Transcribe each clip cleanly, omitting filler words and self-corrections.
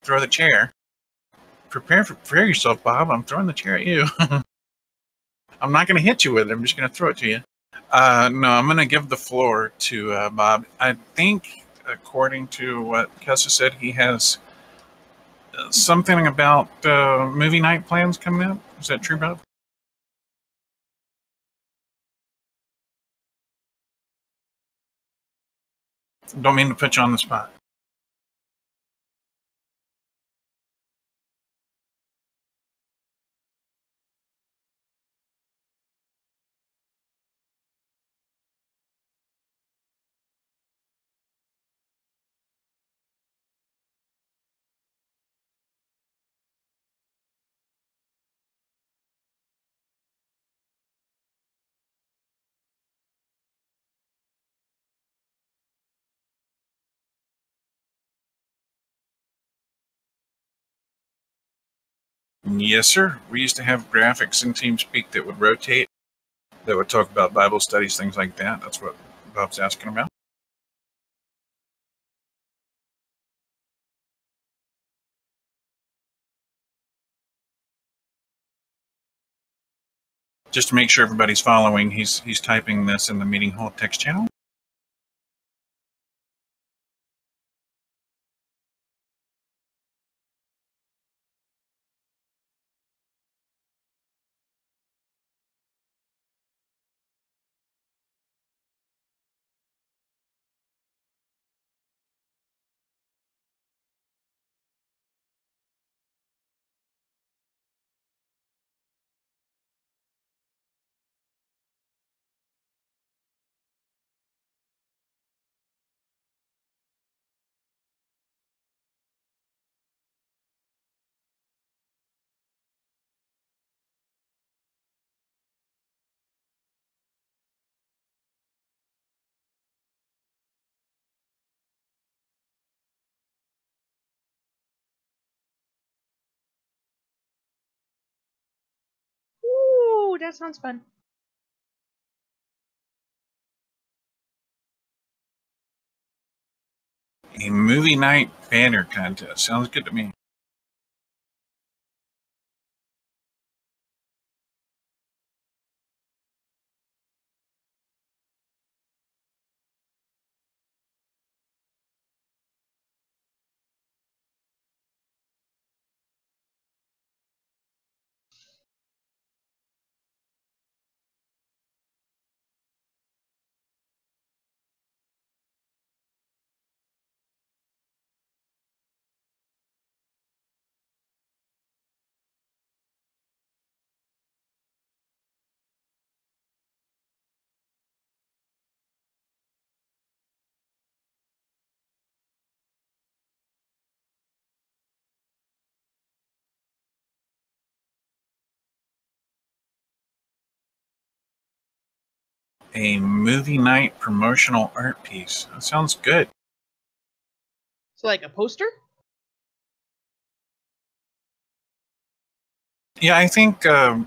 throw the chair. Prepare yourself, Bob. I'm throwing the chair at you. I'm not going to hit you with it. I'm just going to throw it to you. No, I'm going to give the floor to Bob. I think, according to what Kessa said, he has something about movie night plans coming up. Is that true, Bob? Don't mean to put you on the spot. Yes, sir. We used to have graphics in TeamSpeak that would rotate, that would talk about Bible studies, things like that. That's what Bob's asking about. Just to make sure everybody's following, he's typing this in the meeting hall text channel. Ooh, that sounds fun. A movie night banner contest. Sounds good to me. A movie night promotional art piece. That sounds good. So, like a poster? Yeah, I think the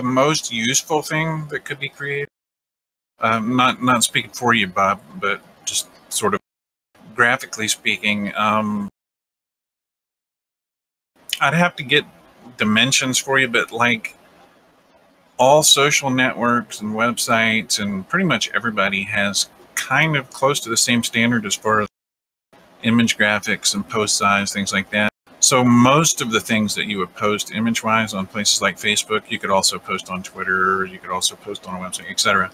most useful thing that could be created, not speaking for you, Bob, but just sort of graphically speaking, I'd have to get dimensions for you, but like all social networks and websites and pretty much everybody has kind of close to the same standard as far as image graphics and post size, things like that. So most of the things that you would post image-wise on places like Facebook, you could also post on Twitter, you could also post on a website, etc.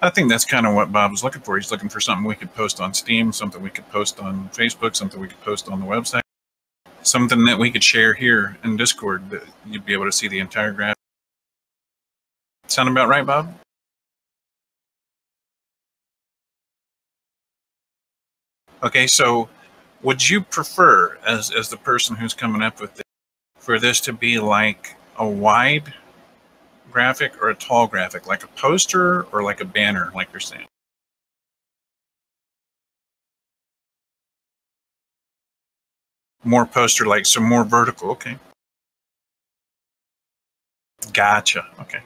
I think that's kind of what Bob was looking for. He's looking for something we could post on Steam, something we could post on Facebook, something we could post on the website, something that we could share here in Discord that you'd be able to see the entire graph. Sound about right, Bob? Okay, so would you prefer, as the person who's coming up with this, for this to be like a wide graphic or a tall graphic, like a poster or like a banner, like you're saying? More poster like, so more vertical. Okay. Gotcha. Okay.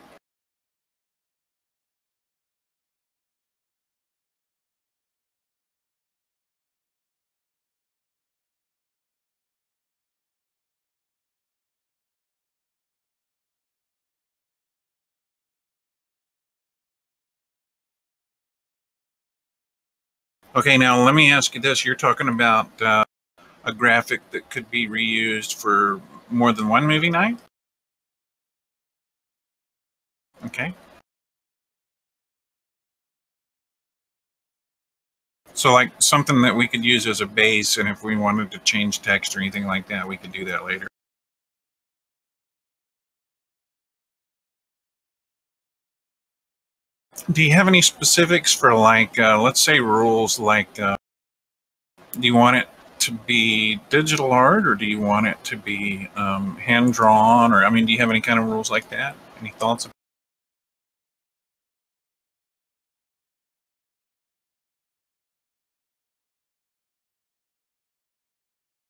Okay, now let me ask you this. You're talking about a graphic that could be reused for more than one movie night? Okay. So like something that we could use as a base, and if we wanted to change text or anything like that, we could do that later. Do you have any specifics for like, let's say rules like, do you want it to be digital art or do you want it to be hand drawn? Or, I mean, do you have any kind of rules like that? Any thoughts?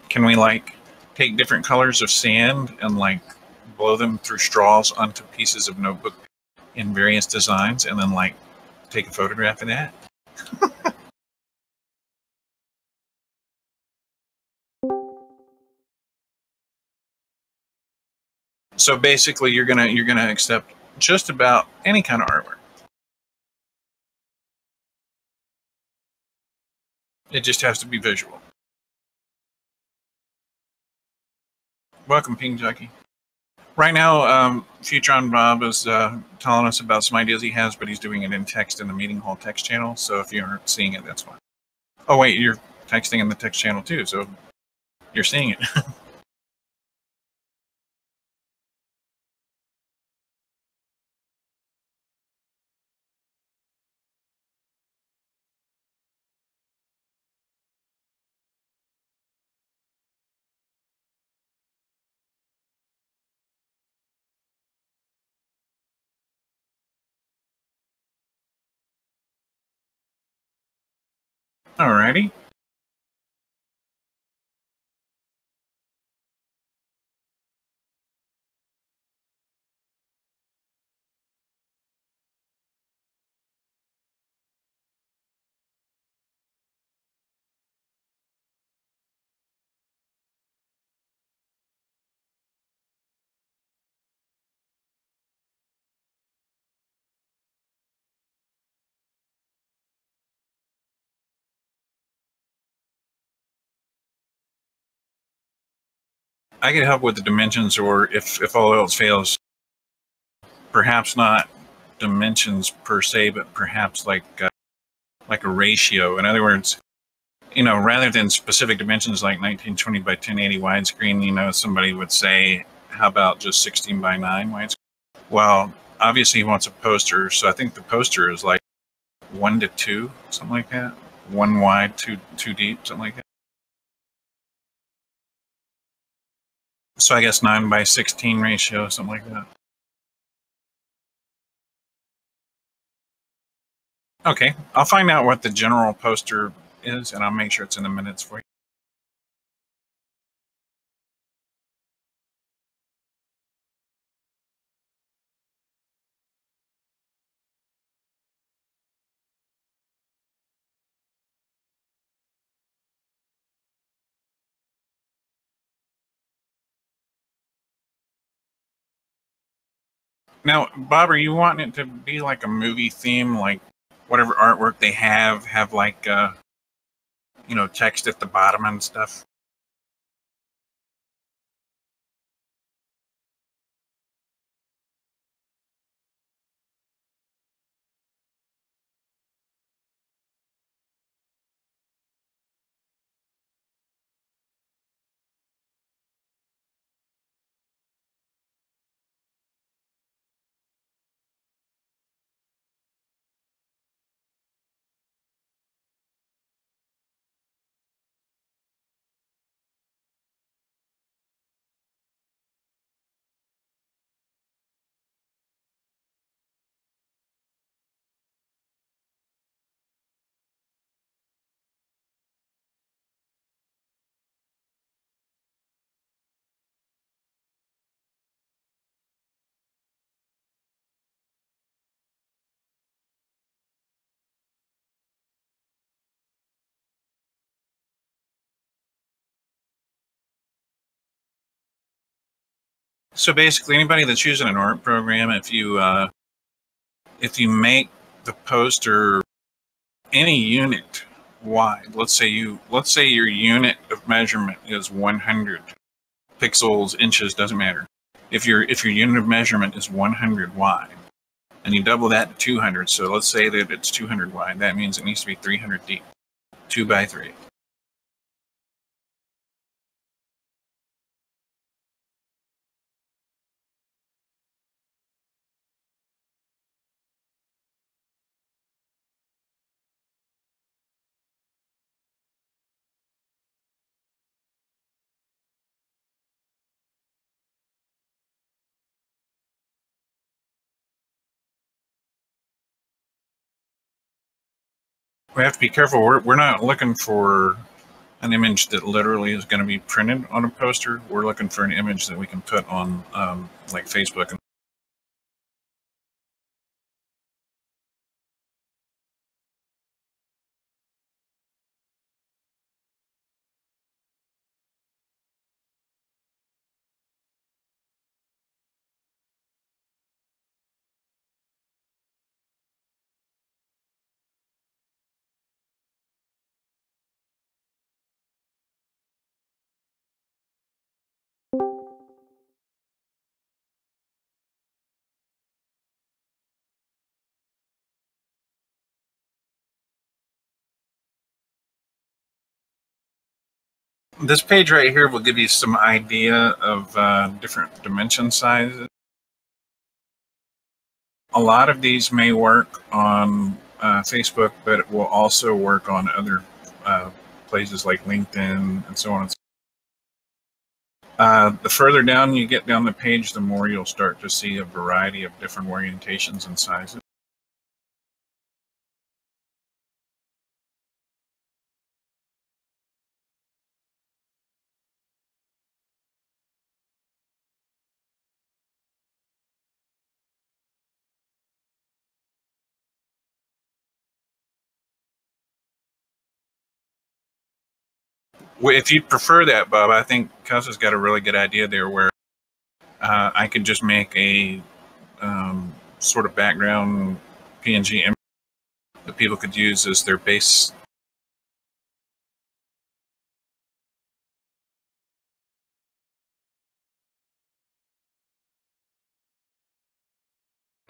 Can we like take different colors of sand and like blow them through straws onto pieces of notebook in various designs and then like take a photograph of that? So basically you're gonna accept just about any kind of artwork. It just has to be visual. Welcome, Ping Jockey. Right now, Futron Bob is telling us about some ideas he has, but he's doing it in text in the meeting hall text channel. So if you aren't seeing it, that's why. Oh wait, you're texting in the text channel too, so you're seeing it. Alrighty. I could help with the dimensions, or if all else fails, perhaps not dimensions per se, but perhaps like a ratio. In other words, rather than specific dimensions like 1920 by 1080 widescreen, somebody would say, how about just 16 by 9 widescreen? Well, obviously he wants a poster, so I think the poster is like 1:2, something like that. One wide, two deep, something like that. So I guess 9:16 ratio, something like that. Okay, I'll find out what the general poster is, and I'll make sure it's in the minutes for you. Now, Bob, are you wanting it to be like a movie theme, like whatever artwork they have like text at the bottom and stuff? So basically, anybody that's using an art program, if you make the poster any unit wide. Let's say your unit of measurement is 100 pixels, inches, doesn't matter. If your unit of measurement is 100 wide, and you double that to 200, so let's say that it's 200 wide, that means it needs to be 300 deep, 2 by 3. We have to be careful. We're not looking for an image that literally is going to be printed on a poster. We're looking for an image that we can put on like Facebook. This page right here will give you some idea of different dimension sizes. A lot of these may work on Facebook, but it will also work on other places like LinkedIn and so on and so on. The further down you get down the page, the more you'll start to see a variety of different orientations and sizes. If you prefer that, Bob, I think Cuz has got a really good idea there where I could just make a sort of background PNG image that people could use as their base.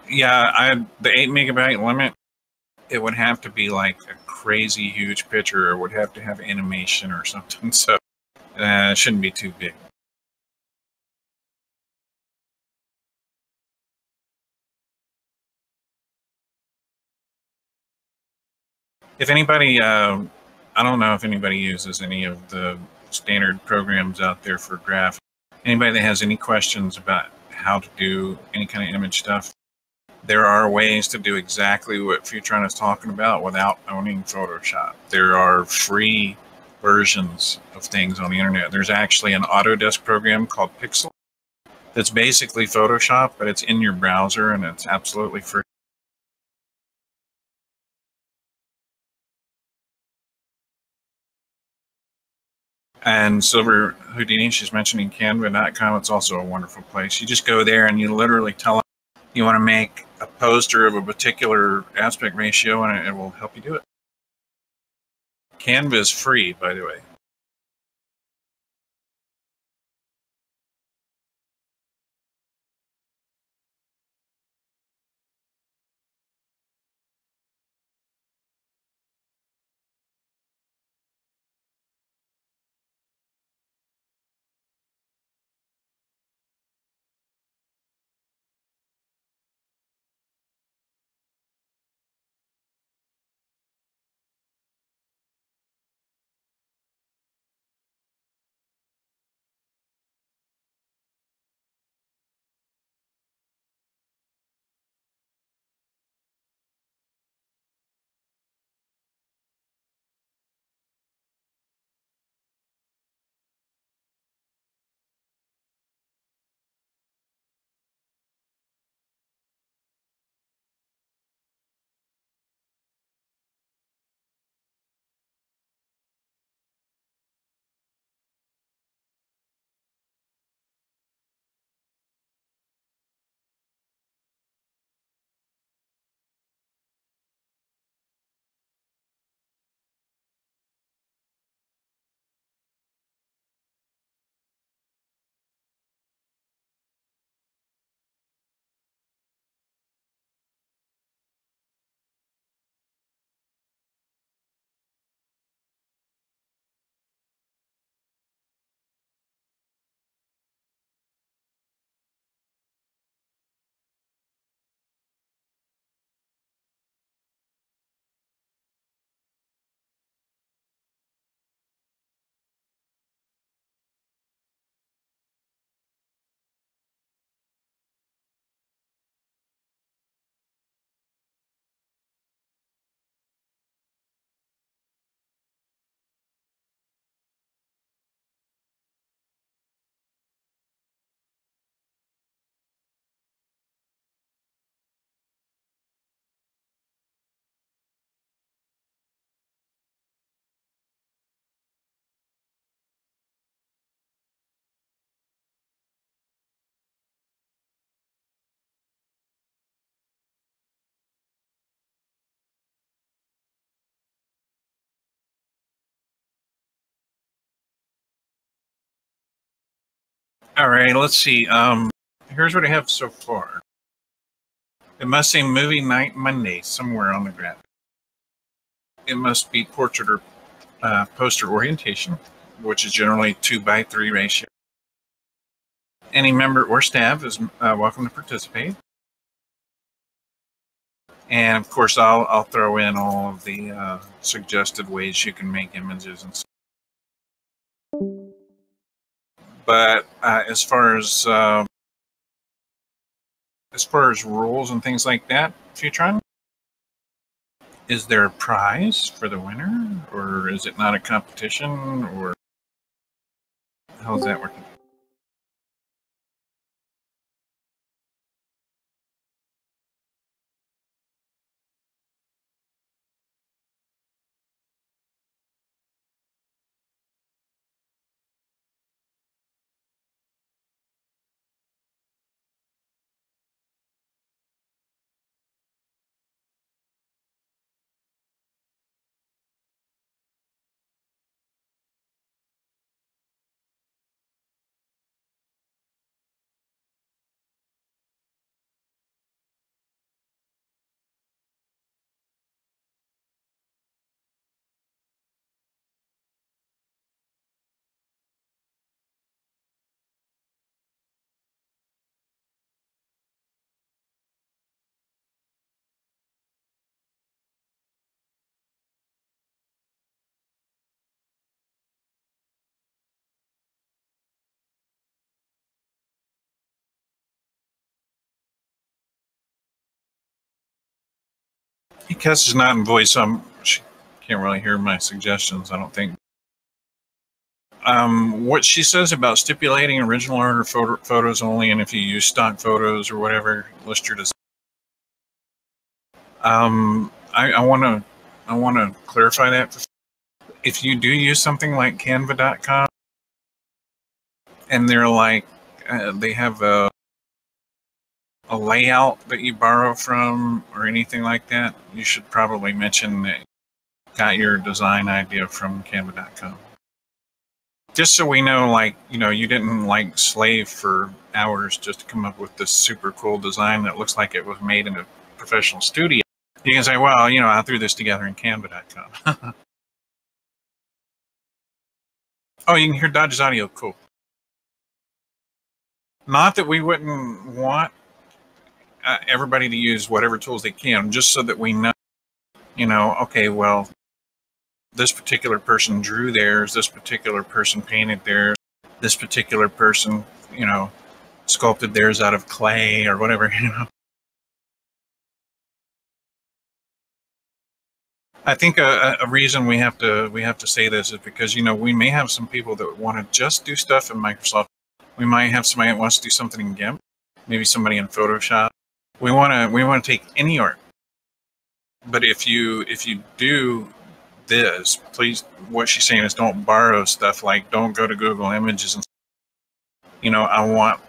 Yeah, the 8 MB limit, it would have to be like a crazy huge picture, or would have to have animation or something. So it shouldn't be too big. If anybody, I don't know if anybody uses any of the standard programs out there for graph. Anybody that has any questions about how to do any kind of image stuff, there are ways to do exactly what Futron is talking about without owning Photoshop. There are free versions of things on the internet. There's actually an Autodesk program called Pixel that's basically Photoshop, but it's in your browser and it's absolutely free. And Silver Houdini, she's mentioning Canva.com. It's also a wonderful place. You just go there and you literally tell them you want to make a poster of a particular aspect ratio, and it will help you do it. Canva is free, by the way. All right, let's see. Here's what I have so far. It must say movie night Monday somewhere on the graphic. It must be portrait or poster orientation, which is generally 2:3 ratio. Any member or staff is welcome to participate. And of course, I'll throw in all of the suggested ways you can make images and stuff. But as far as rules and things like that, Futron, is there a prize for the winner, or is it not a competition, or how's that working? Because it's not in voice, she can't really hear my suggestions, I don't think. What she says about stipulating original art or photos only, and if you use stock photos or whatever, list your design. I want to clarify that. If you do use something like Canva.com, and they're like they have a layout that you borrow from or anything like that, you should probably mention that you got your design idea from Canva.com. Just so we know, like, you didn't like slave for hours just to come up with this super cool design that looks like it was made in a professional studio. You can say, well, I threw this together in Canva.com. Oh, you can hear Dodge's audio. Cool. Not that we wouldn't want everybody to use whatever tools they can, just so that we know, okay, well, this particular person drew theirs, this particular person painted theirs, this particular person, sculpted theirs out of clay or whatever. I think a reason we have to say this is because we may have some people that want to just do stuff in Microsoft. We might have somebody that wants to do something in GIMP, maybe somebody in Photoshop. We want to take any art. But if you do this, please, what she's saying is don't borrow stuff, like don't go to Google Images and I want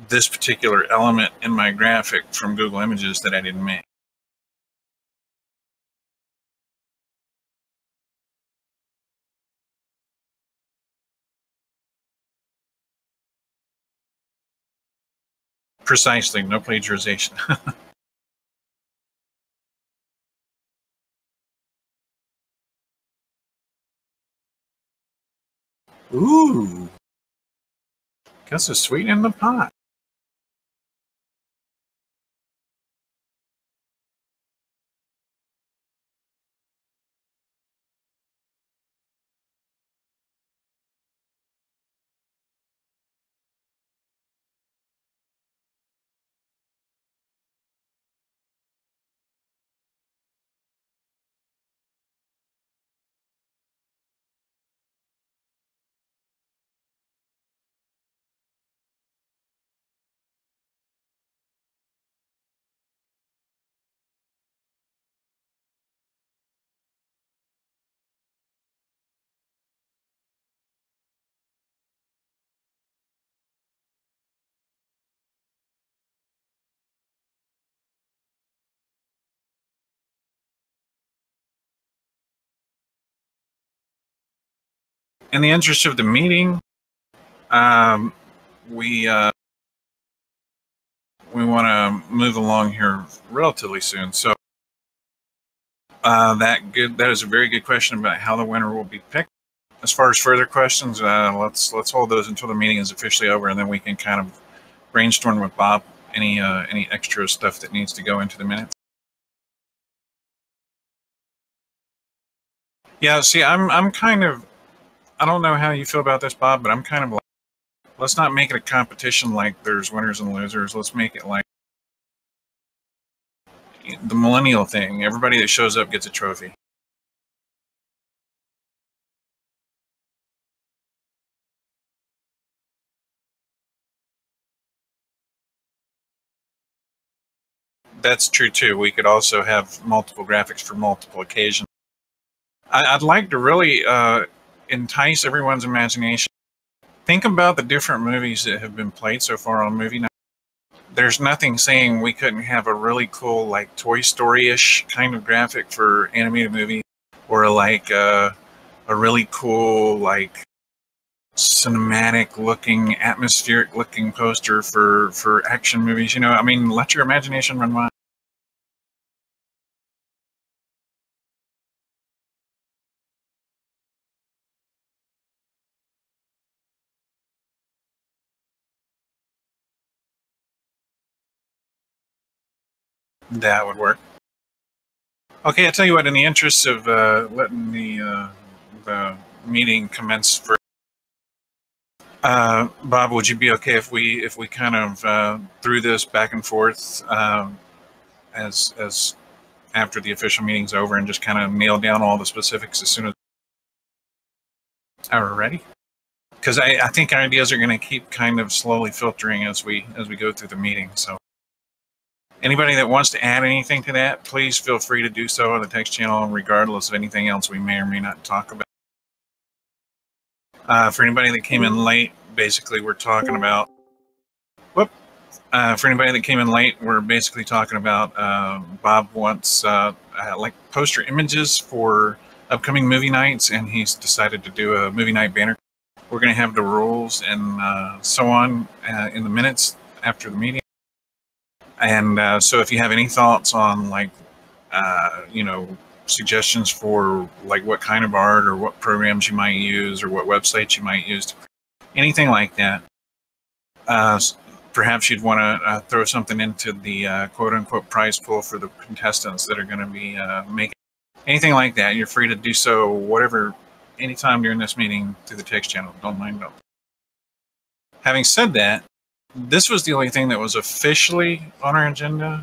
this particular element in my graphic from Google Images that I didn't make. Precisely, no plagiarization. Ooh, guess it's sweet in the pot. In the interest of the meeting, we want to move along here relatively soon. So that is a very good question about how the winner will be picked. As far as further questions, let's hold those until the meeting is officially over, and then we can kind of brainstorm with Bob any extra stuff that needs to go into the minutes. Yeah, see, I'm kind of, I don't know how you feel about this, Bob, but I'm kind of like, let's not make it a competition like there's winners and losers. Let's make it like the millennial thing. Everybody that shows up gets a trophy. That's true too. We could also have multiple graphics for multiple occasions. I'd like to really entice everyone's imagination. Think about the different movies that have been played so far on movie night. There's nothing saying we couldn't have a really cool, like Toy Story-ish kind of graphic for animated movie, or like a really cool, like cinematic looking, atmospheric looking poster for action movies. You know, I mean, let your imagination run wild. That would work. Okay, I'll tell you what. In the interest of letting the meeting commence for Bob, would you be okay if we kind of threw this back and forth as after the official meeting's over and just kind of nail down all the specifics as soon as we're ready? Because I think ideas are going to keep kind of slowly filtering as we go through the meeting. So anybody that wants to add anything to that, please feel free to do so on the text channel, regardless of anything else we may or may not talk about. For anybody that came in late, basically we're talking about. Whoop. For anybody that came in late, we're basically talking about Bob wants like poster images for upcoming movie nights, and he's decided to do a movie night banner. We're going to have the rules and so on in the minutes after the meeting. And so if you have any thoughts on like, you know, suggestions for like what kind of art or what programs you might use or what websites you might use, anything like that, perhaps you'd want to throw something into the quote unquote prize pool for the contestants that are going to be making anything like that. You're free to do so, whatever, anytime during this meeting through the text channel. Don't mind them. Having said that, this was the only thing that was officially on our agenda.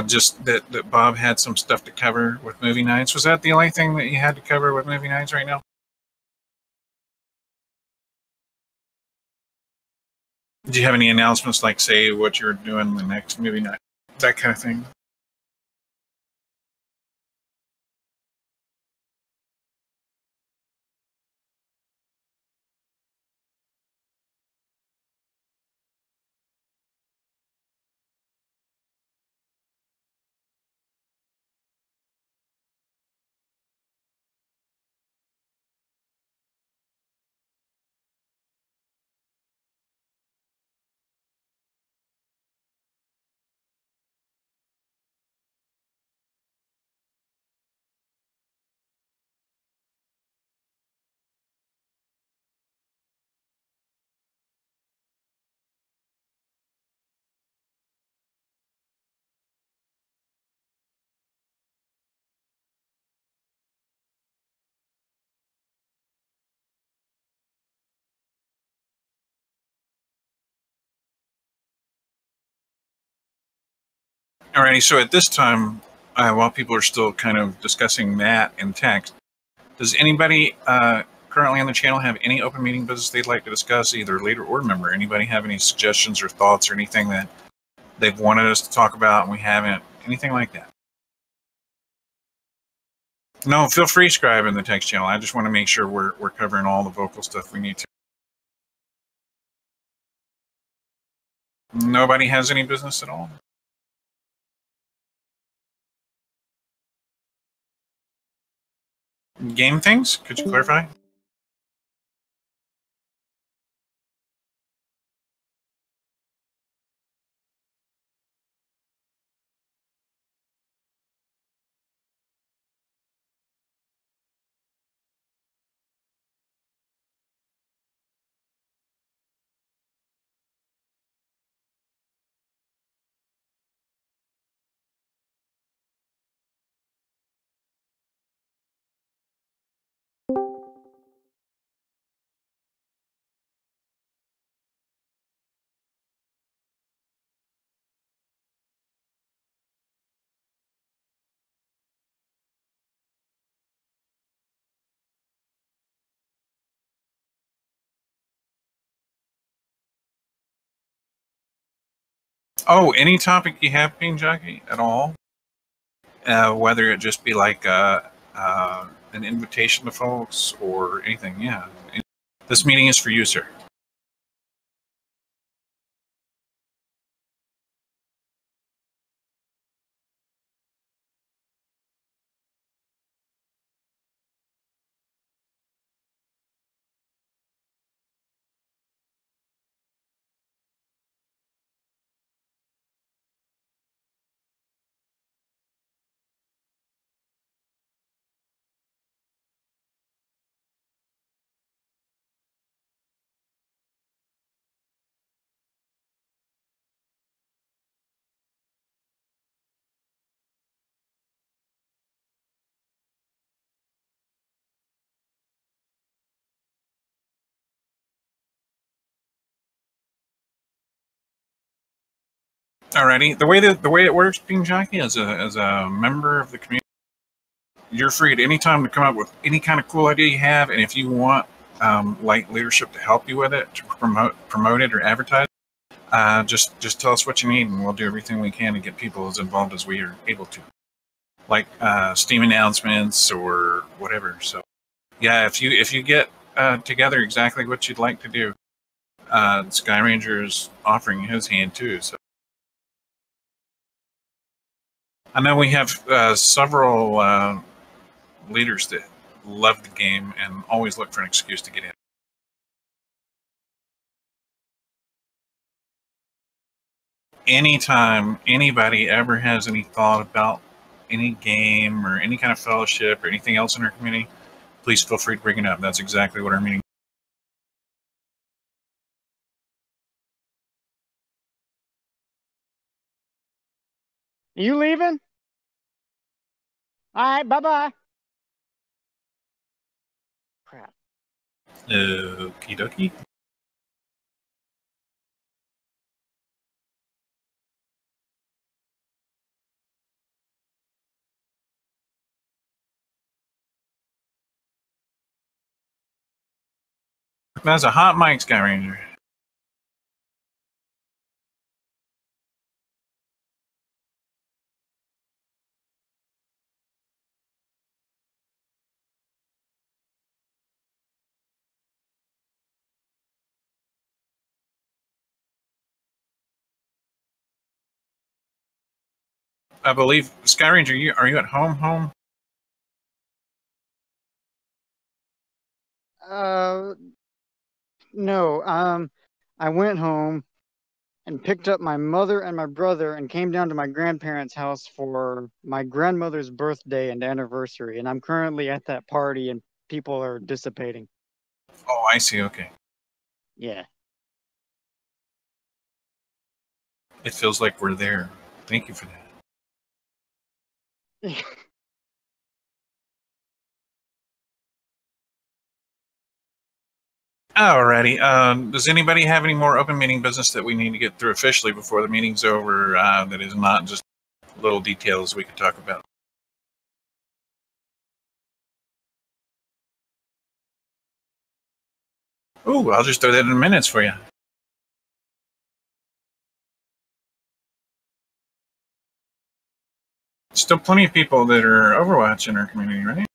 Just that Bob had some stuff to cover with movie nights. Was that the only thing that you had to cover with movie nights right now? Do you have any announcements, like say what you're doing the next movie night, that kind of thing? Alrighty, so at this time, while people are still kind of discussing that in text, does anybody currently on the channel have any open meeting business they'd like to discuss, either leader or member? Anybody have any suggestions or thoughts or anything that they've wanted us to talk about and we haven't? Anything like that? No, feel free to scribe in the text channel. I just want to make sure we're covering all the vocal stuff we need to. Nobody has any business at all? Game things? Could you clarify? Oh, any topic you have, Bean Jockey, at all, whether it just be like an invitation to folks or anything. Yeah, this meeting is for you, sir. Alrighty. The way it works, Bean Jockey, as a member of the community, you're free at any time to come up with any kind of cool idea you have, and if you want like leadership to help you with it, to promote it or advertise, just tell us what you need, and we'll do everything we can to get people as involved as we are able to, like Steam announcements or whatever. So yeah, if you get together exactly what you'd like to do, Sky Ranger is offering his hand too. So I know we have several leaders that love the game and always look for an excuse to get in. Anytime anybody ever has any thought about any game or any kind of fellowship or anything else in our community, please feel free to bring it up. That's exactly what our meeting. You leaving? All right, bye-bye. Crap. Okie dokie. That's a hot mic, Sky Ranger. I believe Sky Ranger. Are you at home? Home? Uh, no. I went home and picked up my mother and my brother and came down to my grandparents' house for my grandmother's birthday and anniversary. And I'm currently at that party and people are dissipating. Oh, I see. Okay. Yeah. It feels like we're there. Thank you for that. Alrighty. Does anybody have any more open meeting business that we need to get through officially before the meeting's over? That is not just little details we could talk about. Ooh, I'll just throw that in minutes for you. Still plenty of people that are Overwatch in our community, right?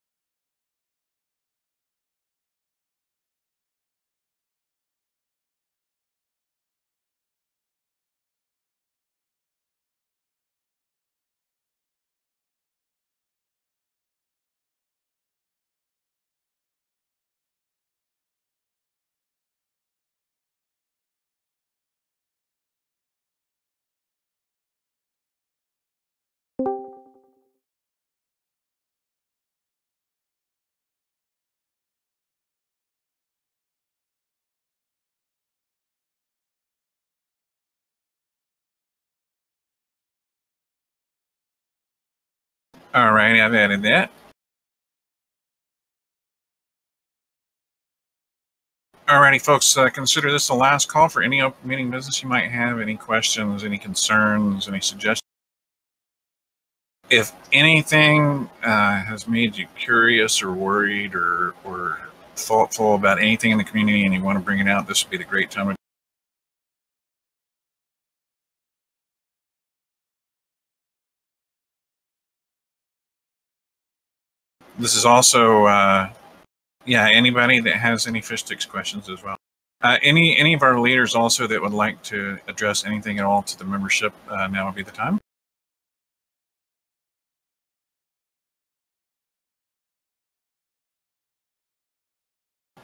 Alright, I've added that. Alrighty, folks, consider this the last call for any open meeting business you might have, any questions, any concerns, any suggestions. If anything has made you curious or worried or thoughtful about anything in the community and you want to bring it out, this would be the great time This is also, yeah, anybody that has any fish sticks questions as well. Any of our leaders also that would like to address anything at all to the membership, now would be the time.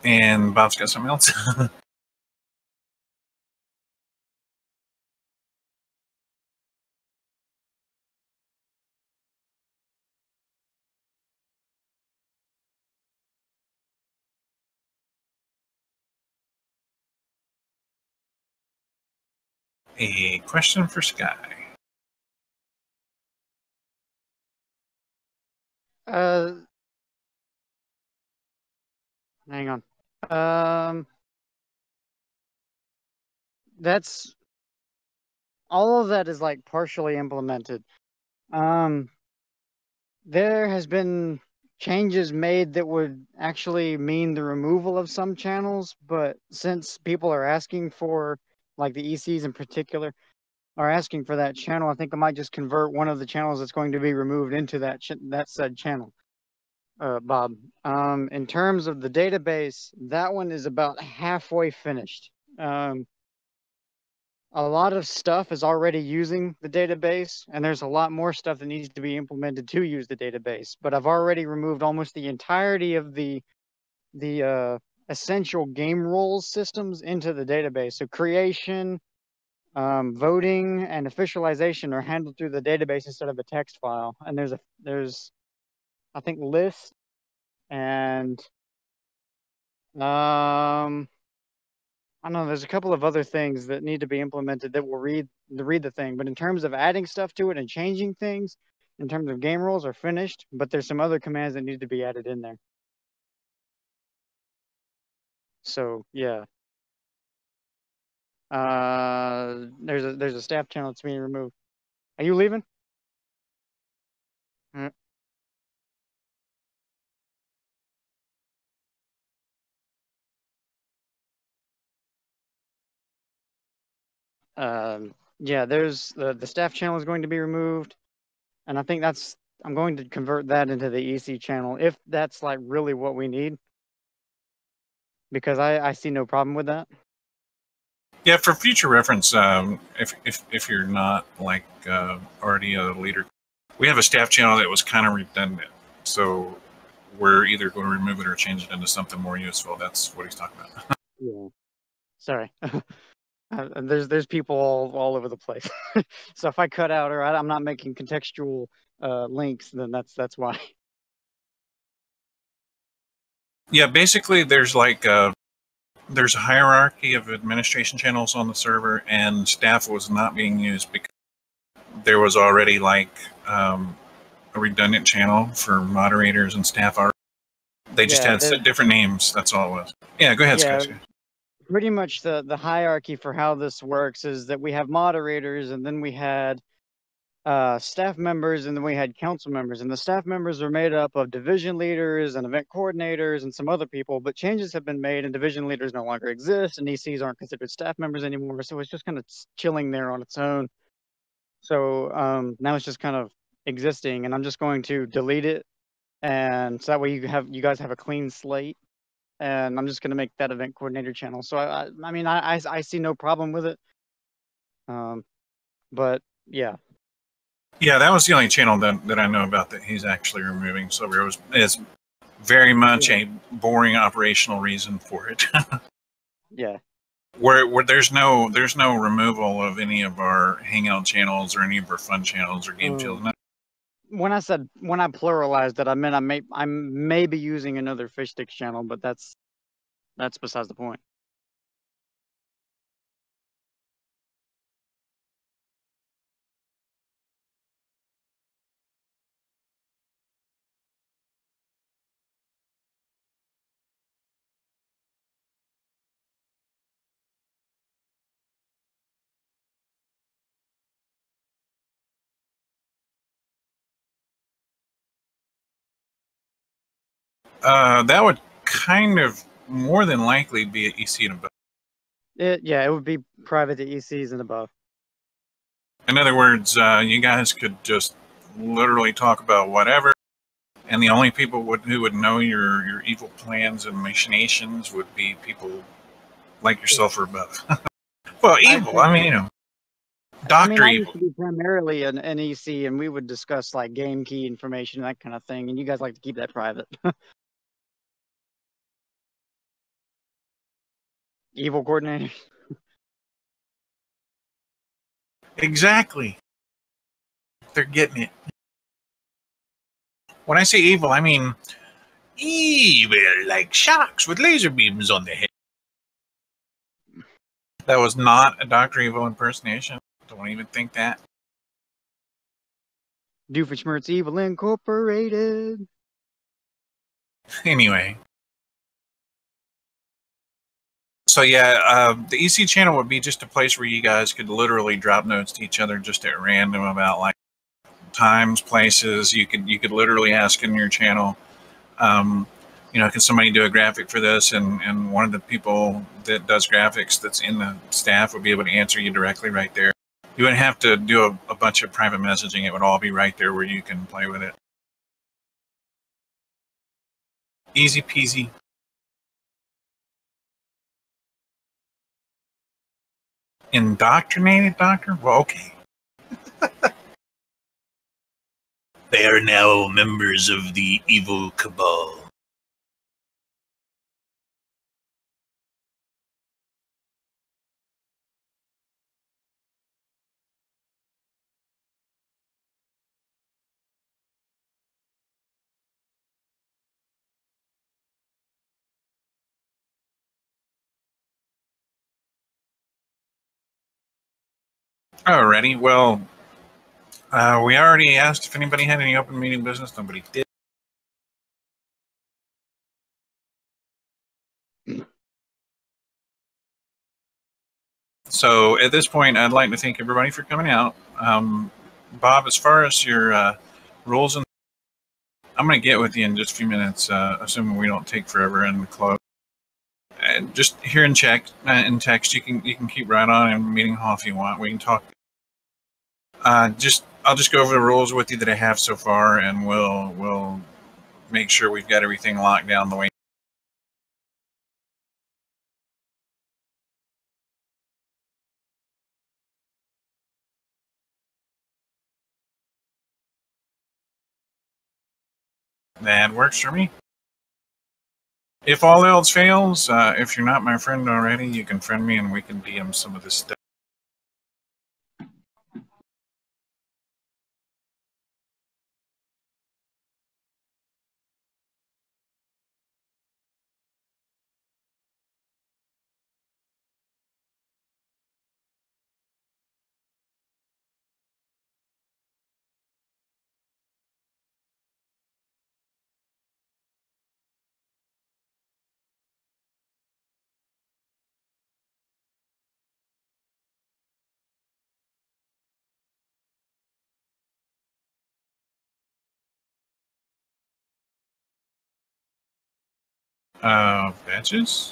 And Bob's got something else. A question for Sky. Hang on. That's all of that is like partially implemented. There has been changes made that would actually mean the removal of some channels, but since people are asking for, like the ECs in particular, are asking for that channel, I think I might just convert one of the channels that's going to be removed into that said channel. Bob, in terms of the database, that one is about halfway finished. A lot of stuff is already using the database, and there's a lot more stuff that needs to be implemented to use the database. But I've already removed almost the entirety of the essential game rules systems into the database. So creation, voting, and officialization are handled through the database instead of a text file. And there's I think lists and I don't know, there's a couple of other things that need to be implemented that will read the thing. But in terms of adding stuff to it and changing things, in terms of game rules, are finished. But there's some other commands that need to be added in there. So yeah, there's a staff channel that's being removed. Are you leaving? Yeah, there's the staff channel is going to be removed, and I think I'm going to convert that into the EC channel if that's like really what we need, because I see no problem with that. Yeah, for future reference, if you're not like already a leader, we have a staff channel that was kind of redundant, so we're either going to remove it or change it into something more useful. That's what he's talking about. Yeah. Sorry. There's people all over the place. So if I cut out or I'm not making contextual links, then that's why. Yeah, basically, there's there's a hierarchy of administration channels on the server, and staff was not being used because there was already a redundant channel for moderators and staff. They just had different names. That's all it was. Yeah, go ahead, Scott. Pretty much the hierarchy for how this works is that we have moderators, and then we had staff members, and then we had council members. And the staff members are made up of division leaders and event coordinators and some other people, but changes have been made and division leaders no longer exist, and ECs aren't considered staff members anymore. So it's just kind of chilling there on its own. So now it's just kind of existing, and I'm just going to delete it, and so that way you guys have a clean slate. And I'm just going to make that event coordinator channel. So I mean, I see no problem with it. But yeah. Yeah, that was the only channel that I know about that he's actually removing. So there is very much a boring operational reason for it. Yeah. Where there's no removal of any of our hangout channels or any of our fun channels or game channels. When I pluralized it, I meant I may be using another fish sticks channel, but that's besides the point. That would kind of more than likely be an EC and above. It would be private to ECs and above. In other words, you guys could just literally talk about whatever, And the only people who would know your evil plans and machinations would be people like yourself or above. Well, evil. I mean, Doctor I Evil. used to be primarily an NEC, and we would discuss like game key information, that kind of thing, and you guys like to keep that private. Evil coordinator. Exactly. They're getting it. When I say evil, I mean evil, like sharks with laser beams on their head. That was not a Dr. Evil impersonation. Don't even think that. Doofenshmirtz Evil Incorporated. Anyway. So yeah, the EC channel would be just a place where you guys could literally drop notes to each other just at random about like times, places. You could literally ask in your channel, can somebody do a graphic for this? And one of the people that does graphics that's in the staff would be able to answer you directly right there. You wouldn't have to do a bunch of private messaging. It would all be right there where you can play with it. Easy peasy. Indoctrinated, Doctor? Well, okay. They are now members of the evil cabal. Alrighty, well, we already asked if anybody had any open meeting business. Nobody did. So at this point, I'd like to thank everybody for coming out. Bob, as far as your rules, and I'm going to get with you in just a few minutes, assuming we don't take forever in the club. And just here in text, you can keep right on in meeting hall if you want. We can talk. I'll just go over the rules with you that I have so far, and we'll make sure we've got everything locked down the way. That works for me. If all else fails, if you're not my friend already, you can friend me and we can DM some of this stuff. Badges?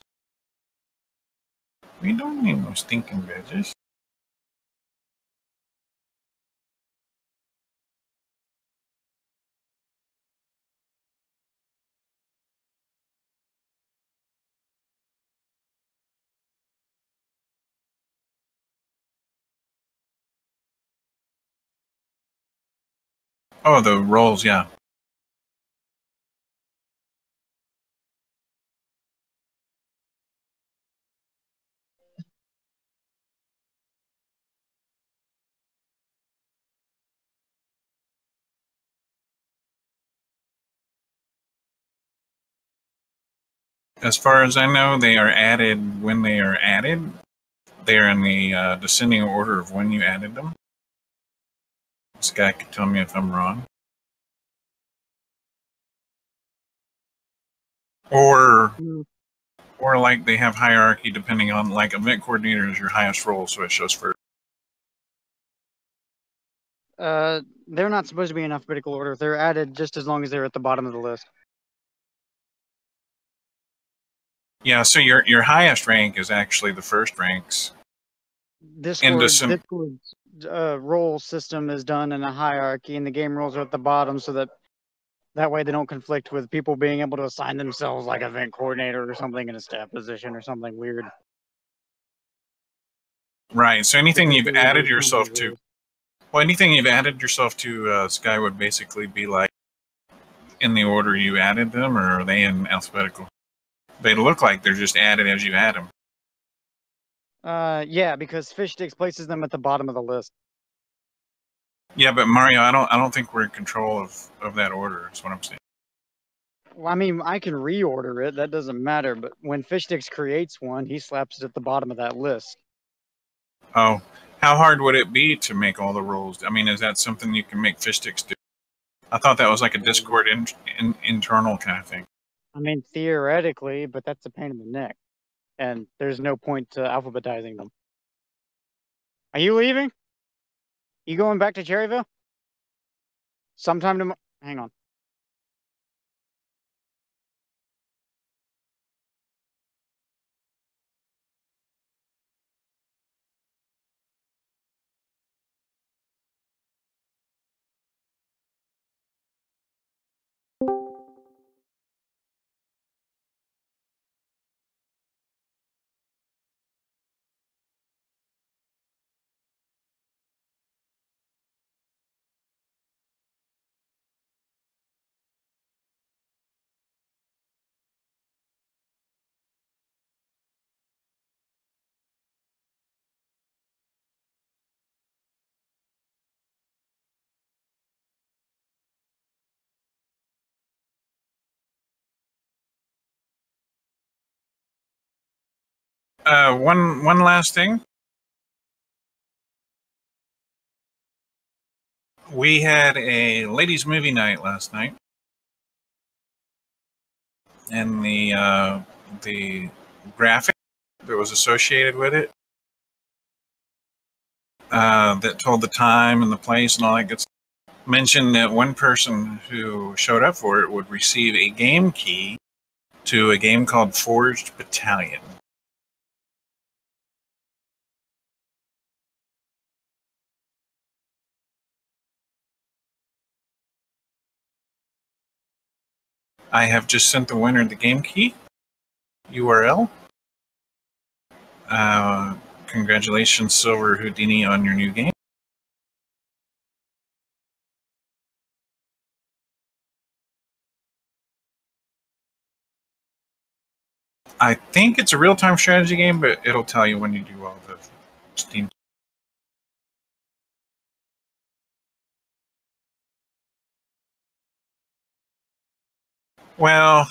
We don't need no stinking badges. Oh, the rolls, yeah. As far as I know, they are added when they are added. They are in the descending order of when you added them. This guy can tell me if I'm wrong. Or like they have hierarchy depending on, like, event coordinator is your highest role, so it shows first. They're not supposed to be in alphabetical order. They're added just as long as they're at the bottom of the list. Yeah, so your highest rank is actually the first ranks. Discord's role system is done in a hierarchy, and the game rules are at the bottom so that That way they don't conflict with people being able to assign themselves like event coordinator or something in a staff position or something weird. Right. So anything Because you've those added are yourself company to, rules. well, anything you've added yourself to, Sky would basically be like in the order you added them, or are they in alphabetical? They look like they're just added as you add them. Yeah, because Fish Sticks places them at the bottom of the list. Yeah, but Mario, I don't think we're in control of that order. Is what I'm saying. Well, I mean, I can reorder it. That doesn't matter. But when Fish Sticks creates one, he slaps it at the bottom of that list. Oh, how hard would it be to make all the rules? I mean, is that something you can make fish sticks do? I thought that was like a Discord internal kind of thing. I mean, theoretically, but that's a pain in the neck. And there's no point to alphabetizing them. Are you leaving? You going back to Cherryville? Sometime tomorrow? Hang on. One last thing. We had a ladies' movie night last night, and the graphic that was associated with it that told the time and the place and all that good stuff mentioned that one person who showed up for it would receive a game key to a game called Forged Battalion. I have just sent the winner the game key URL. Congratulations, Silver Houdini, on your new game. I think it's a real-time strategy game, but it'll tell you when you do all the Steam. Well,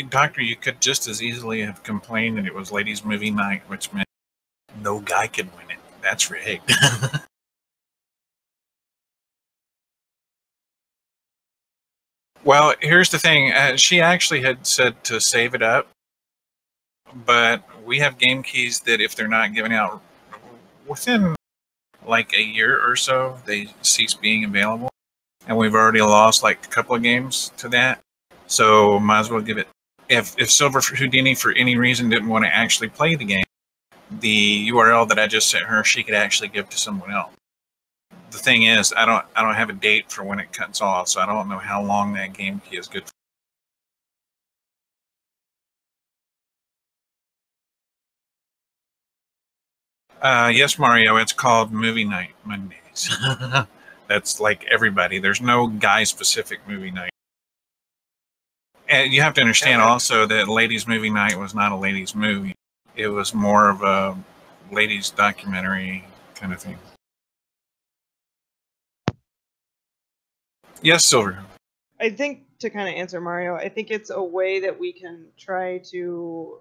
Doctor, you could just as easily have complained that it was ladies' movie night, which meant no guy could win it. That's rigged. Well, here's the thing. She actually had said to save it up, but we have game keys that if they're not given out within like a year or so, they cease being available. And we've already lost like a couple of games to that. So might as well give it. If Silver Houdini for any reason didn't want to actually play the game, the URL that I just sent her, she could actually give to someone else. The thing is, I don't have a date for when it cuts off, so I don't know how long that game key is good for. Yes, Mario, it's called Movie Night Mondays. That's like everybody. There's no guy-specific movie night. And you have to understand also that Ladies Movie Night was not a ladies movie. It was more of a ladies documentary kind of thing. Yes, Silver. I think to kind of answer Mario, I think it's a way that we can try to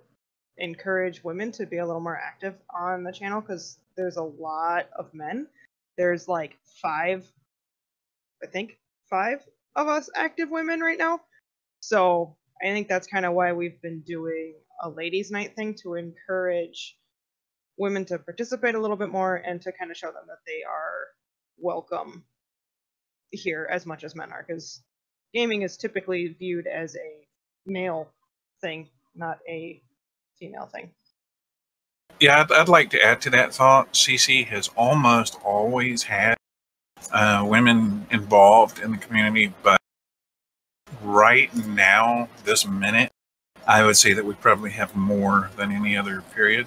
encourage women to be a little more active on the channel because there's a lot of men. There's like five of us active women right now. So I think that's kind of why we've been doing a ladies' night thing to encourage women to participate a little bit more and to kind of show them that they are welcome here as much as men are, because gaming is typically viewed as a male thing, not a female thing. Yeah, I'd like to add to that thought. CC has almost always had women involved in the community, but right now, this minute, I would say that we probably have more than any other period.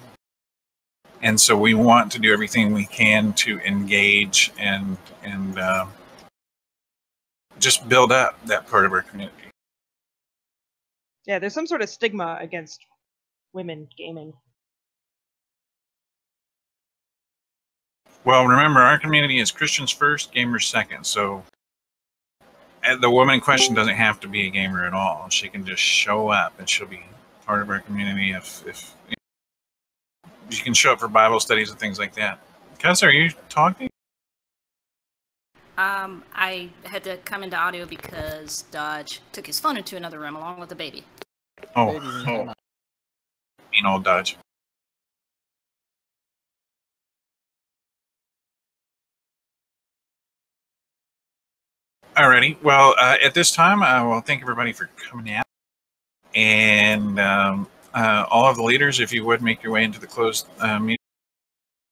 And so we want to do everything we can to engage and just build up that part of our community. Yeah, there's some sort of stigma against women gaming. Well, remember, our community is Christians first, gamers second. So the woman in question doesn't have to be a gamer at all. She can just show up and she'll be part of our community if you can show up for Bible studies and things like that. Cass, are you talking? I had to come into audio because Dodge took his phone into another room along with the baby. Oh, Baby's in oh. timeout. Mean old Dodge. Alrighty. Well, at this time, I will thank everybody for coming out. And all of the leaders, if you would make your way into the closed meeting.